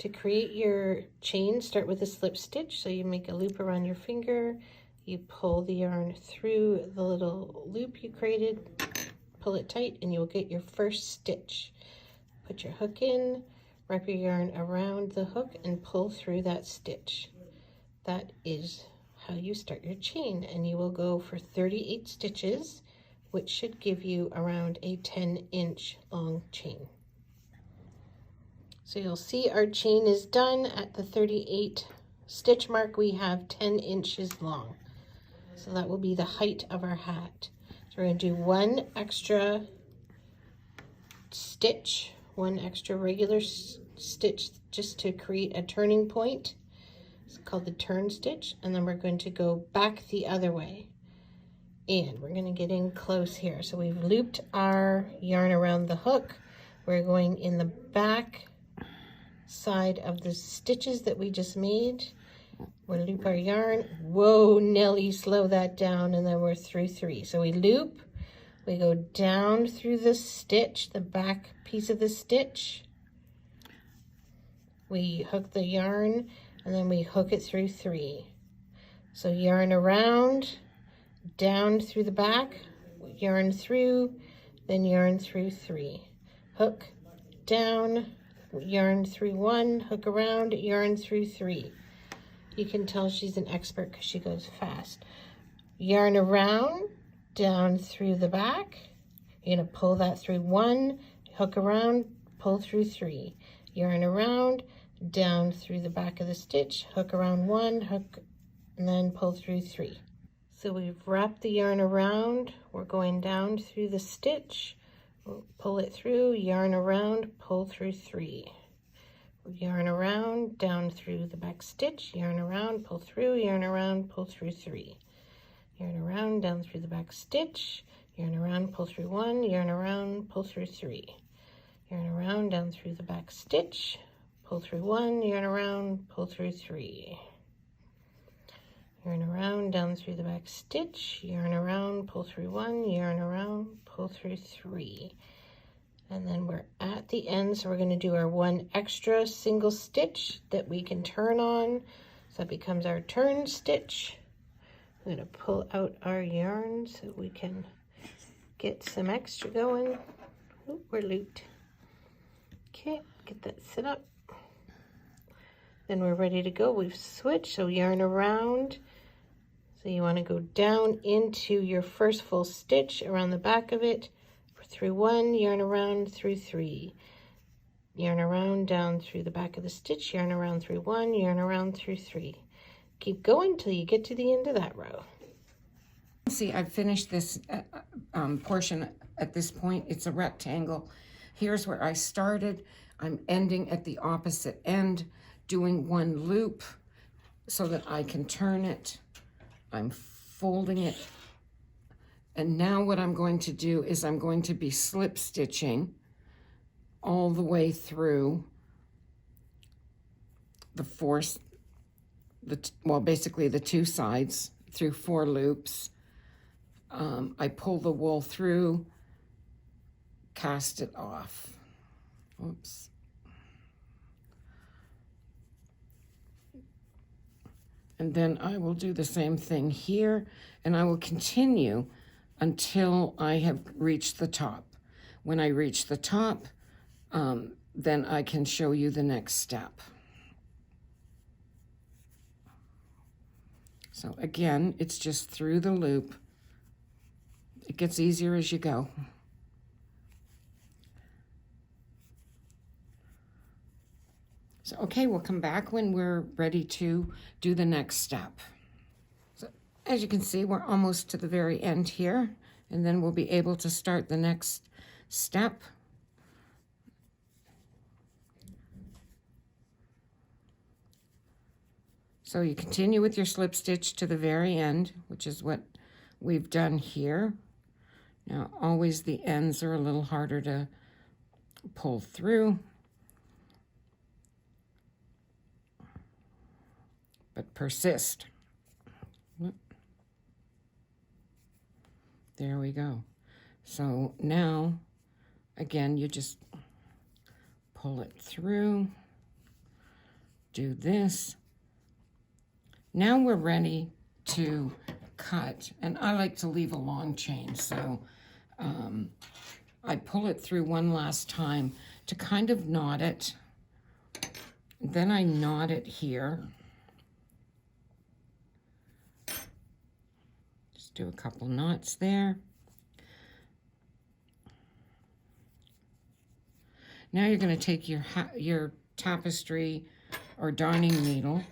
To create your chain, start with a slip stitch. So you make a loop around your finger, you pull the yarn through the little loop you created, pull it tight, and you'll get your first stitch. Put your hook in, wrap your yarn around the hook, and pull through that stitch. That is how you start your chain, and you will go for 38 stitches, which should give you around a 10-inch long chain. So you'll see our chain is done at the 38 stitch mark. We have 10 inches long. So that will be the height of our hat. So we're going to do one extra stitch, one extra regular stitch just to create a turning point. It's called the turn stitch. And then we're going to go back the other way. And we're going to get in close here. So we've looped our yarn around the hook. We're going in the back side of the stitches that we just made. We'll loop our yarn. Whoa, Nelly, slow that down, and then we're through 3. So we loop, we go down through the stitch, the back piece of the stitch. We hook the yarn, and then we hook it through 3. So yarn around, down through the back, yarn through, then yarn through 3. Hook, down, yarn through 1, hook around, yarn through 3. You can tell she's an expert because she goes fast. Yarn around, down through the back. You're going to pull that through 1, hook around, pull through 3. Yarn around, down through the back of the stitch, hook around 1, hook, and then pull through 3. So we've wrapped the yarn around. We're going down through the stitch. We'll pull it through, yarn around, pull through 3. Yarn around, down through the back stitch, yarn around, pull through, yarn around, pull through 3. Yarn around, down through the back stitch, yarn around, pull through 1, yarn around, pull through 3. Yarn around, down through the back stitch, pull through 1, yarn around, pull through 3. Yarn around, down through the back stitch, yarn around, pull through 1, yarn around, pull through 3. And then we're at the end, so we're going to do our one extra single stitch that we can turn on. So that becomes our turn stitch. I'm going to pull out our yarn so we can get some extra going. Oh, we're looped. Okay, get that set up. Then we're ready to go. We've switched, so yarn around. So you want to go down into your first full stitch around the back of it, through 1, yarn around, through 3. Yarn around, down through the back of the stitch, yarn around through 1, yarn around through 3. Keep going till you get to the end of that row. See, I've finished this portion at this point. It's a rectangle. Here's where I started. I'm ending at the opposite end, doing one loop so that I can turn it. I'm folding it. And now what I'm going to do is I'm going to be slip stitching all the way through the basically the 2 sides through 4 loops. I pull the wool through, cast it off. Oops. And then I will do the same thing here, and I will continue until I have reached the top. When I reach the top, then I can show you the next step. So again, it's just through the loop. It gets easier as you go. So, okay, we'll come back when we're ready to do the next step. So, as you can see, we're almost to the very end here, and then we'll be able to start the next step. So you continue with your slip stitch to the very end, which is what we've done here. Now, always the ends are a little harder to pull through, but persist. There we go. So now, again, you just pull it through, do this. Now we're ready to cut, and I like to leave a long chain, so I pull it through one last time to kind of knot it. Then I knot it here. Just do a couple knots there. Now you're going to take your tapestry or darning needle,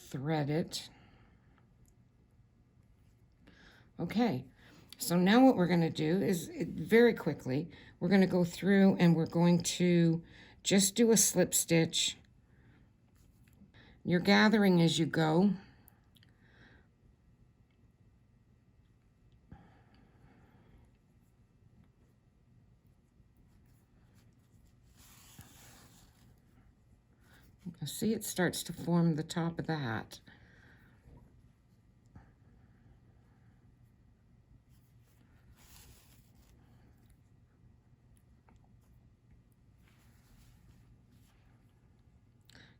thread it. Okay, so now what we're going to do is very quickly, we're going to go through and we're going to just do a slip stitch. You're gathering as you go. See, it starts to form the top of the hat.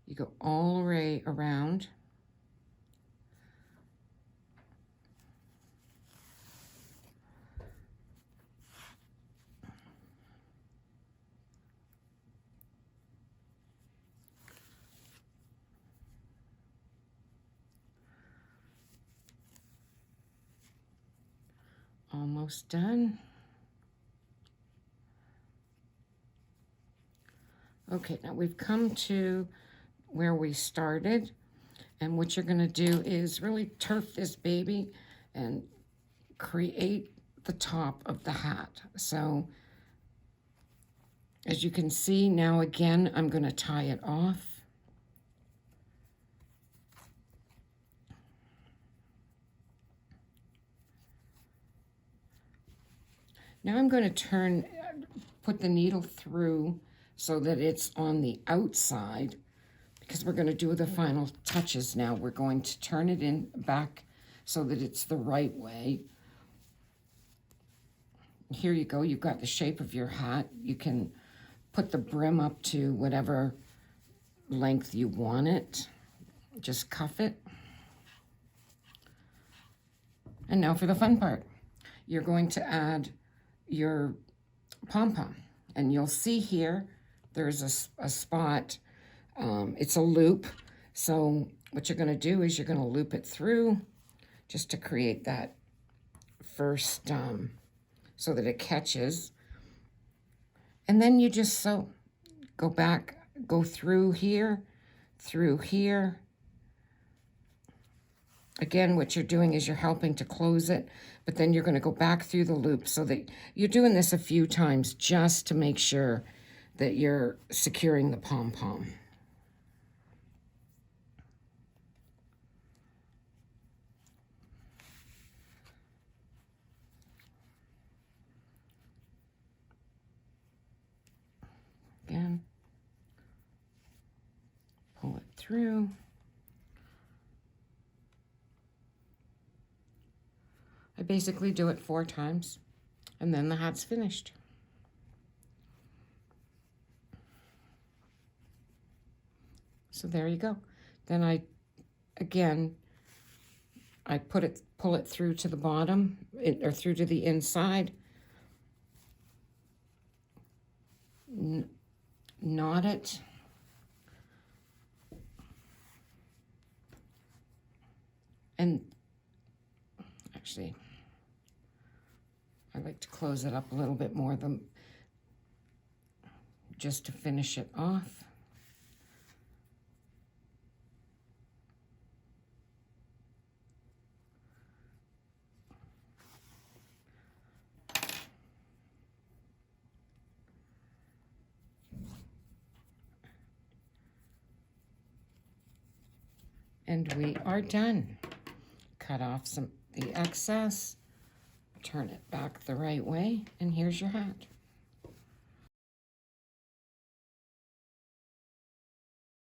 You go all the way around. Almost done. Okay, now we've come to where we started, and what you're going to do is really turf this baby and create the top of the hat. So as you can see now, again, I'm going to tie it off. Now I'm going to put the needle through so that it's on the outside, because we're going to do the final touches now. We're going to turn it in back so that it's the right way. Here you go. You've got the shape of your hat. You can put the brim up to whatever length you want it. Just cuff it. And now for the fun part. You're going to add your pom-pom, and you'll see here there's a spot. It's a loop, so what you're going to do is you're going to loop it through just to create that first so that it catches, and then you just sew. Go back, go through here. Again, what you're doing is you're helping to close it, but then you're going to go back through the loop, so that you're doing this a few times just to make sure that you're securing the pom-pom. Again, pull it through. I basically do it 4 times, and then the hat's finished. So there you go. Then I pull it through to the bottom, or through to the inside, knot it, and actually I like to close it up a little bit more than just to finish it off. And we are done. Cut off the excess, turn it back the right way, and here's your hat.